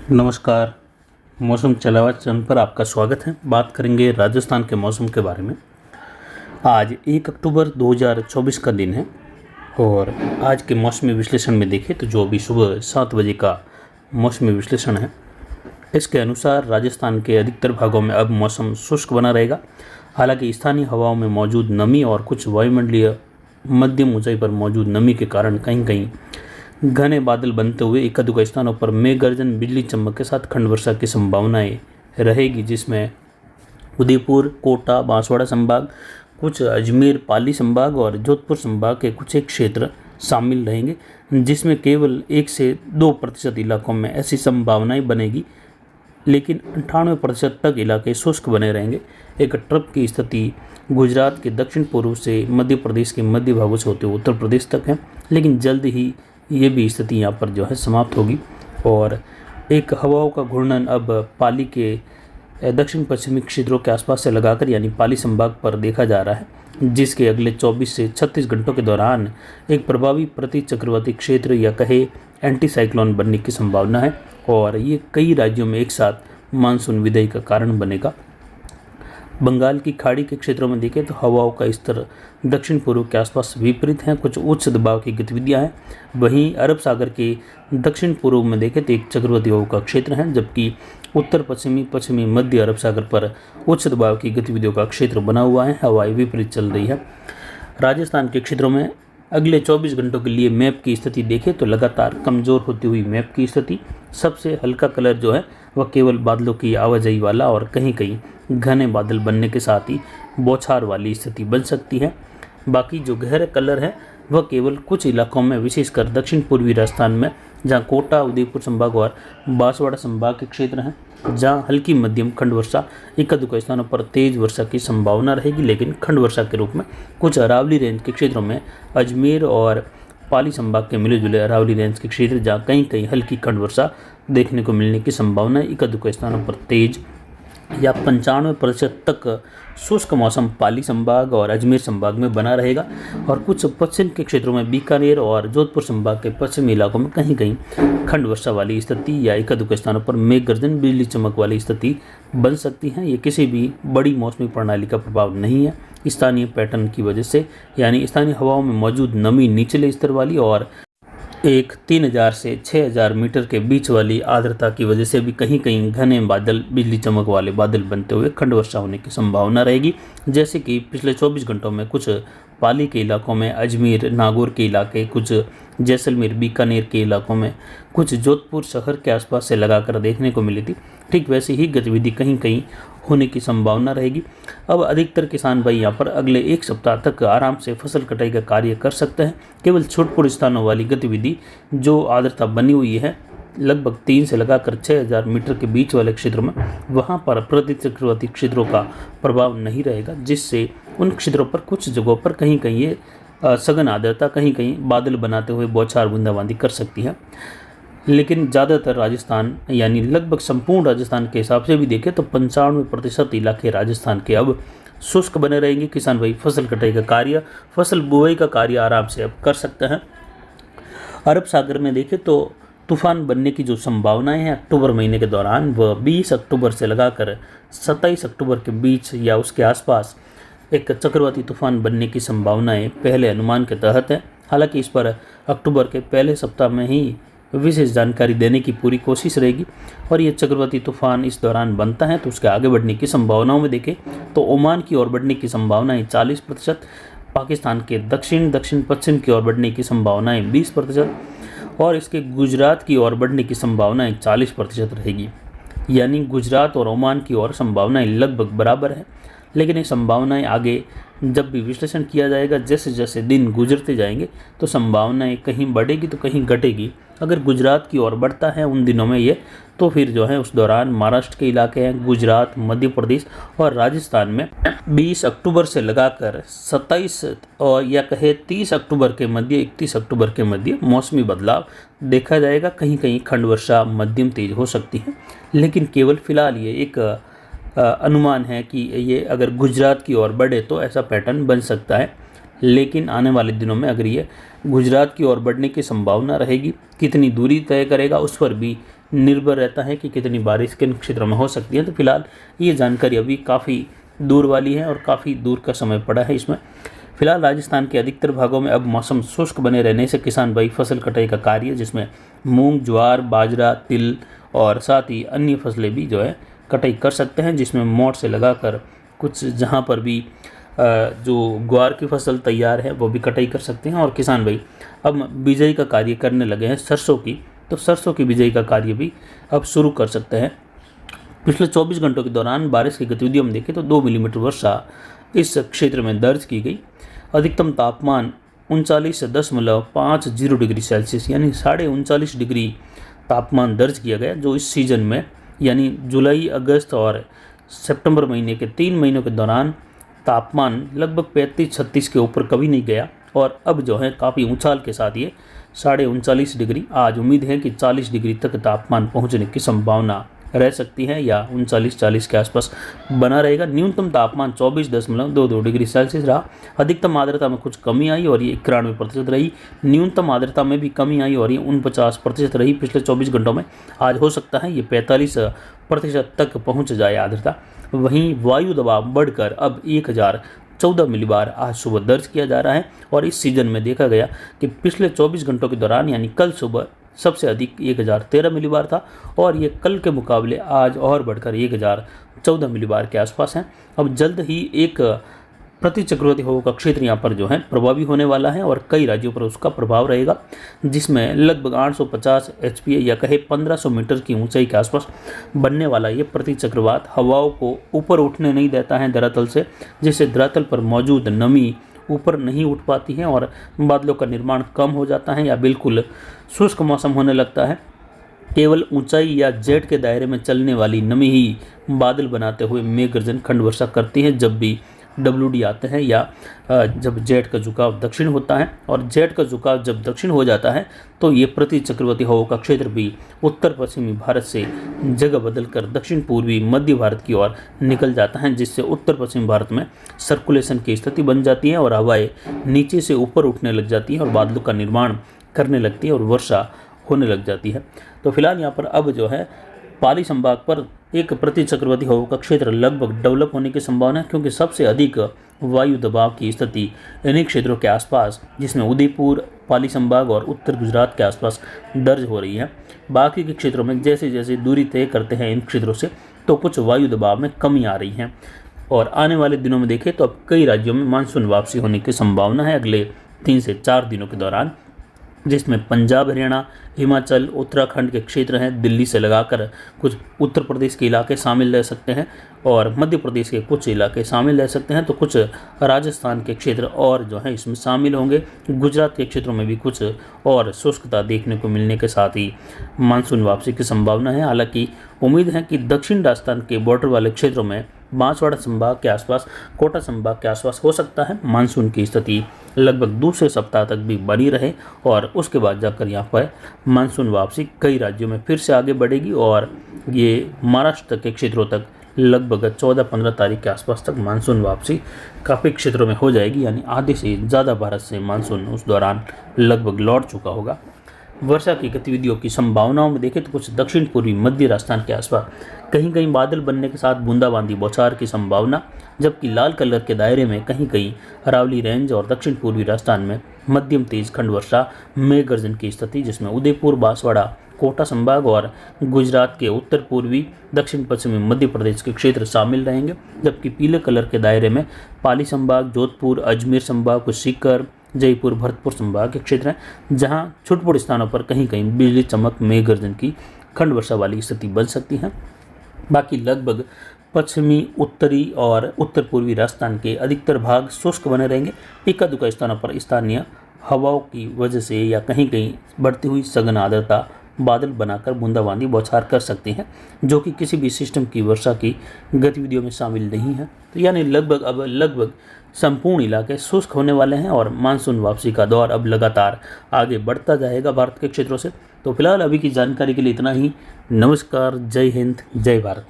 नमस्कार। मौसम चलावा चैनल पर आपका स्वागत है। बात करेंगे राजस्थान के मौसम के बारे में। आज 1 अक्टूबर 2024 का दिन है और आज के मौसमी विश्लेषण में देखें तो जो अभी सुबह 7 बजे का मौसमी विश्लेषण है, इसके अनुसार राजस्थान के अधिकतर भागों में अब मौसम शुष्क बना रहेगा। हालांकि स्थानीय हवाओं में मौजूद नमी और कुछ वायुमंडलीय मध्यम ऊंचाई पर मौजूद नमी के कारण कहीं कहीं घने बादल बनते हुए एक दुका स्थानों पर मेघ गर्जन, बिजली चमक के साथ खंड वर्षा की संभावनाएं रहेगी, जिसमें उदयपुर, कोटा, बांसवाड़ा संभाग, कुछ अजमेर, पाली संभाग और जोधपुर संभाग के कुछ एक क्षेत्र शामिल रहेंगे, जिसमें केवल 1 से 2% इलाकों में ऐसी संभावनाएं बनेगी, लेकिन 98% तक इलाके शुष्क बने रहेंगे। एक ट्रप की स्थिति गुजरात के दक्षिण पूर्व से मध्य प्रदेश के मध्य भागों से होते हुए उत्तर प्रदेश तक है, लेकिन जल्द ही ये भी स्थिति यहाँ पर जो है समाप्त होगी और एक हवाओं का घूर्णन अब पाली के दक्षिण पश्चिमी क्षेत्रों के आसपास से लगाकर यानी पाली संभाग पर देखा जा रहा है, जिसके अगले 24 से 36 घंटों के दौरान एक प्रभावी प्रति चक्रवाती क्षेत्र या कहे एंटी साइक्लोन बनने की संभावना है और ये कई राज्यों में एक साथ मानसून विदाई का कारण बनेगा। बंगाल की खाड़ी के क्षेत्रों में देखें तो हवाओं का स्तर दक्षिण पूर्व के आसपास विपरीत हैं, कुछ उच्च दबाव की गतिविधियां हैं। वहीं अरब सागर के दक्षिण पूर्व में देखें तो एक चक्रवाती हवा का क्षेत्र है, जबकि उत्तर पश्चिमी मध्य अरब सागर पर उच्च दबाव की गतिविधियों का क्षेत्र बना हुआ है। हवाएं विपरीत चल रही है। राजस्थान के क्षेत्रों में अगले 24 घंटों के लिए मैप की स्थिति देखें तो लगातार कमज़ोर होती हुई मैप की स्थिति। सबसे हल्का कलर जो है वह केवल बादलों की आवाजाही वाला और कहीं कहीं घने बादल बनने के साथ ही बौछार वाली स्थिति बन सकती है। बाकी जो गहरे कलर है वह केवल कुछ इलाकों में, विशेषकर दक्षिण पूर्वी राजस्थान में, जहां कोटा, उदयपुर संभाग और बांसवाड़ा संभाग के क्षेत्र हैं, जहां हल्की मध्यम खंड वर्षा, एक दुका स्थानों पर तेज वर्षा की संभावना रहेगी, लेकिन खंड वर्षा के रूप में कुछ अरावली रेंज के क्षेत्रों में, अजमेर और पाली संभाग के मिले जुले अरावली रेंज के क्षेत्र, जहाँ कहीं कहीं हल्की खंड वर्षा देखने को मिलने की संभावना है। एक दुका स्थानों पर तेज या 95% तक शुष्क मौसम पाली संभाग और अजमेर संभाग में बना रहेगा और कुछ पश्चिम के क्षेत्रों में बीकानेर और जोधपुर संभाग के पश्चिमी इलाकों में कहीं कहीं खंड वर्षा वाली स्थिति या एक दुका स्थानों पर मेघ गर्जन, बिजली चमक वाली स्थिति बन सकती है। ये किसी भी बड़ी मौसमी प्रणाली का प्रभाव नहीं है। स्थानीय पैटर्न की वजह से, यानी स्थानीय हवाओं में मौजूद नमी निचले स्तर वाली और एक 3000 से 6000 मीटर के बीच वाली आर्द्रता की वजह से भी कहीं कहीं घने बादल, बिजली चमक वाले बादल बनते हुए खंड वर्षा होने की संभावना रहेगी। जैसे कि पिछले 24 घंटों में कुछ पाली के इलाकों में, अजमेर, नागौर के इलाके, कुछ जैसलमेर, बीकानेर के इलाकों में, कुछ जोधपुर शहर के आसपास से लगाकर देखने को मिली थी। ठीक वैसी ही गतिविधि कहीं कहीं होने की संभावना रहेगी। अब अधिकतर किसान भाई यहाँ पर अगले 1 सप्ताह तक आराम से फसल कटाई का कार्य कर सकते हैं। केवल छोटपुर स्थानों वाली गतिविधि जो आर्द्रता बनी हुई है लगभग 3 से लगाकर 6000 मीटर के बीच वाले क्षेत्रों में, वहाँ पर प्रति चक्रवाती क्षेत्रों का प्रभाव नहीं रहेगा, जिससे उन क्षेत्रों पर कुछ जगहों पर कहीं कहीं ये सघन आर्द्रता कहीं कहीं बादल बनाते हुए बौछार बूंदाबांदी कर सकती है। लेकिन ज़्यादातर राजस्थान यानी लगभग संपूर्ण राजस्थान के हिसाब से भी देखें तो 95% इलाके राजस्थान के अब शुष्क बने रहेंगे। किसान भाई फसल कटाई का कार्य, फसल बुआई का कार्य आराम से अब कर सकते हैं। अरब सागर में देखें तो तूफान बनने की जो संभावनाएं हैं अक्टूबर महीने के दौरान, वह 20 अक्टूबर से लगाकर 27 अक्टूबर के बीच या उसके आसपास एक चक्रवाती तूफान बनने की संभावनाएं पहले अनुमान के तहत है। हालांकि इस पर अक्टूबर के पहले सप्ताह में ही विशेष जानकारी देने की पूरी कोशिश रहेगी और ये चक्रवाती तूफान इस दौरान बनता है तो उसके आगे बढ़ने की संभावनाओं में देखें तो ओमान की ओर बढ़ने की संभावनाएं 40%, पाकिस्तान के दक्षिण पश्चिम की ओर बढ़ने की संभावनाएं 20% और इसके गुजरात की ओर बढ़ने की संभावनाएं 40% रहेगी। यानी गुजरात और ओमान की ओर संभावनाएं लगभग बराबर है, लेकिन ये संभावनाएं आगे जब भी विश्लेषण किया जाएगा, जैसे जैसे दिन गुजरते जाएंगे तो संभावनाएं कहीं बढ़ेगी तो कहीं घटेगी। अगर गुजरात की ओर बढ़ता है उन दिनों में ये, तो फिर जो है उस दौरान महाराष्ट्र के इलाके हैं, गुजरात, मध्य प्रदेश और राजस्थान में 20 अक्टूबर से लगाकर 27 और या कहे 30 अक्टूबर के मध्य, 31 अक्टूबर के मध्य मौसमी बदलाव देखा जाएगा। कहीं कहीं खंड वर्षा मध्यम तेज हो सकती है, लेकिन केवल फिलहाल ये एक अनुमान है कि ये अगर गुजरात की ओर बढ़े तो ऐसा पैटर्न बन सकता है। लेकिन आने वाले दिनों में अगर ये गुजरात की ओर बढ़ने की संभावना रहेगी, कितनी दूरी तय करेगा उस पर भी निर्भर रहता है कि कितनी बारिश किन क्षेत्रों में हो सकती है। तो फिलहाल ये जानकारी अभी काफ़ी दूर वाली है और काफ़ी दूर का समय पड़ा है इसमें। फिलहाल राजस्थान के अधिकतर भागों में अब मौसम शुष्क बने रहने से किसान भाई फसल कटाई का कार्य, जिसमें मूंग, ज्वार, बाजरा, तिल और साथ ही अन्य फसलें भी जो है कटाई कर सकते हैं, जिसमें मोड़ से लगाकर कुछ जहां पर भी जो ग्वार की फसल तैयार है वो भी कटाई कर सकते हैं। और किसान भाई अब बिजाई का कार्य करने लगे हैं सरसों की, तो सरसों की बिजाई का कार्य भी अब शुरू कर सकते हैं। पिछले 24 घंटों के दौरान बारिश की गतिविधि हम देखें तो 2 मिलीमीटर वर्षा इस क्षेत्र में दर्ज की गई। अधिकतम तापमान 39.50 डिग्री सेल्सियस यानी 39.5 डिग्री तापमान दर्ज किया गया, जो इस सीजन में यानी जुलाई, अगस्त और सितंबर महीने के 3 महीनों के दौरान तापमान लगभग 35-36 के ऊपर कभी नहीं गया। और अब जो है काफ़ी उछाल के साथ ये 39.5 डिग्री, आज उम्मीद है कि 40 डिग्री तक तापमान पहुंचने की संभावना रह सकती है या 39-40 के आसपास बना रहेगा। न्यूनतम तापमान 24.22 डिग्री सेल्सियस रहा। अधिकतम आर्द्रता में कुछ कमी आई और ये 91% रही। न्यूनतम आर्द्रता में भी कमी आई और ये 49% रही पिछले 24 घंटों में। आज हो सकता है ये 45% तक पहुंच जाए आर्द्रता। वहीं वायु दबाव बढ़कर अब 1014 मिलीबार आज सुबह दर्ज किया जा रहा है। और इस सीजन में देखा गया कि पिछले 24 घंटों के दौरान यानी कल सुबह सबसे अधिक 1013 मिलीबार था और ये कल के मुकाबले आज और बढ़कर 1014 मिलीबार के आसपास है। अब जल्द ही एक प्रतिचक्रवाती हवा का क्षेत्र यहाँ पर जो है प्रभावी होने वाला है और कई राज्यों पर उसका प्रभाव रहेगा, जिसमें लगभग 850 HPA या कहे 1500 मीटर की ऊंचाई के आसपास बनने वाला ये प्रतिचक्रवात हवाओं को ऊपर उठने नहीं देता है धरातल से, जिससे धरातल पर मौजूद नमी ऊपर नहीं उठ पाती है और बादलों का निर्माण कम हो जाता है या बिल्कुल शुष्क मौसम होने लगता है। केवल ऊंचाई या जेट के दायरे में चलने वाली नमी ही बादल बनाते हुए मेघ गर्जन खंड वर्षा करती है जब भी WD आते हैं या जब जेट का झुकाव दक्षिण होता है। और जेट का झुकाव जब दक्षिण हो जाता है तो ये प्रति चक्रवाती हवा का क्षेत्र भी उत्तर पश्चिमी भारत से जगह बदलकर दक्षिण पूर्वी मध्य भारत की ओर निकल जाता है, जिससे उत्तर पश्चिम भारत में सर्कुलेशन की स्थिति बन जाती है और हवाएं नीचे से ऊपर उठने लग जाती है और बादलों का निर्माण करने लगती है और वर्षा होने लग जाती है। तो फिलहाल यहाँ पर अब जो है पाली संभाग पर एक प्रति चक्रवाती हवा का क्षेत्र लगभग डेवलप होने की संभावना है, क्योंकि सबसे अधिक वायु दबाव की स्थिति इन्हीं क्षेत्रों के आसपास, जिसमें उदयपुर, पाली संभाग और उत्तर गुजरात के आसपास दर्ज हो रही है। बाकी के क्षेत्रों में जैसे जैसे दूरी तय करते हैं इन क्षेत्रों से तो कुछ वायु दबाव में कमी आ रही है। और आने वाले दिनों में देखें तो अब कई राज्यों में मानसून वापसी होने की संभावना है अगले 3 से 4 दिनों के दौरान, जिसमें पंजाब, हरियाणा, हिमाचल, उत्तराखंड के क्षेत्र हैं, दिल्ली से लगाकर कुछ उत्तर प्रदेश के इलाके शामिल रह सकते हैं और मध्य प्रदेश के कुछ इलाके शामिल रह सकते हैं। तो कुछ राजस्थान के क्षेत्र और जो है इसमें शामिल होंगे। गुजरात के क्षेत्रों में भी कुछ और शुष्कता देखने को मिलने के साथ ही मानसून वापसी की संभावना है। हालांकि उम्मीद है कि दक्षिण राजस्थान के बॉर्डर वाले क्षेत्रों में बांसवाड़ा संभाग के आसपास, कोटा संभाग के आसपास हो सकता है मानसून की स्थिति लगभग दूसरे सप्ताह तक भी बनी रहे और उसके बाद जाकर यहाँ पर मानसून वापसी कई राज्यों में फिर से आगे बढ़ेगी और ये महाराष्ट्र के क्षेत्रों तक लगभग 14-15 तारीख के आसपास तक मानसून वापसी काफ़ी क्षेत्रों में हो जाएगी, यानी आधे से ज़्यादा भारत से मानसून उस दौरान लगभग लौट चुका होगा। वर्षा की गतिविधियों की संभावनाओं में देखें तो कुछ दक्षिण पूर्वी मध्य राजस्थान के आसपास कहीं कहीं बादल बनने के साथ बूंदाबांदी बौछार की संभावना, जबकि लाल कलर के दायरे में कहीं कहीं अरावली रेंज और दक्षिण पूर्वी राजस्थान में मध्यम तेज खंड वर्षा, मेघ गर्जन की स्थिति, जिसमें उदयपुर, बांसवाड़ा, कोटा संभाग और गुजरात के उत्तर पूर्वी, दक्षिण पश्चिमी मध्य प्रदेश के क्षेत्र शामिल रहेंगे। जबकि पीले कलर के दायरे में पाली संभाग, जोधपुर, अजमेर संभाग, सीकर, जयपुर, भरतपुर संभाग के क्षेत्र हैं, जहां छुटपुट स्थानों पर कहीं कहीं बिजली चमक, मेघ गर्जन की खंड वर्षा वाली स्थिति बन सकती है। बाकी लगभग पश्चिमी, उत्तरी और उत्तर पूर्वी राजस्थान के अधिकतर भाग शुष्क बने रहेंगे। इक्का दुक्का स्थानों पर स्थानीय हवाओं की वजह से या कहीं कहीं बढ़ती हुई सघन आर्द्रता बादल बनाकर बूंदाबांदी बौछार कर सकती हैं, जो कि किसी भी सिस्टम की वर्षा की गतिविधियों में शामिल नहीं है। तो यानी लगभग संपूर्ण इलाके शुष्क होने वाले हैं और मानसून वापसी का दौर अब लगातार आगे बढ़ता जाएगा भारत के क्षेत्रों से। तो फिलहाल अभी की जानकारी के लिए इतना ही। नमस्कार, जय हिंद, जय भारत।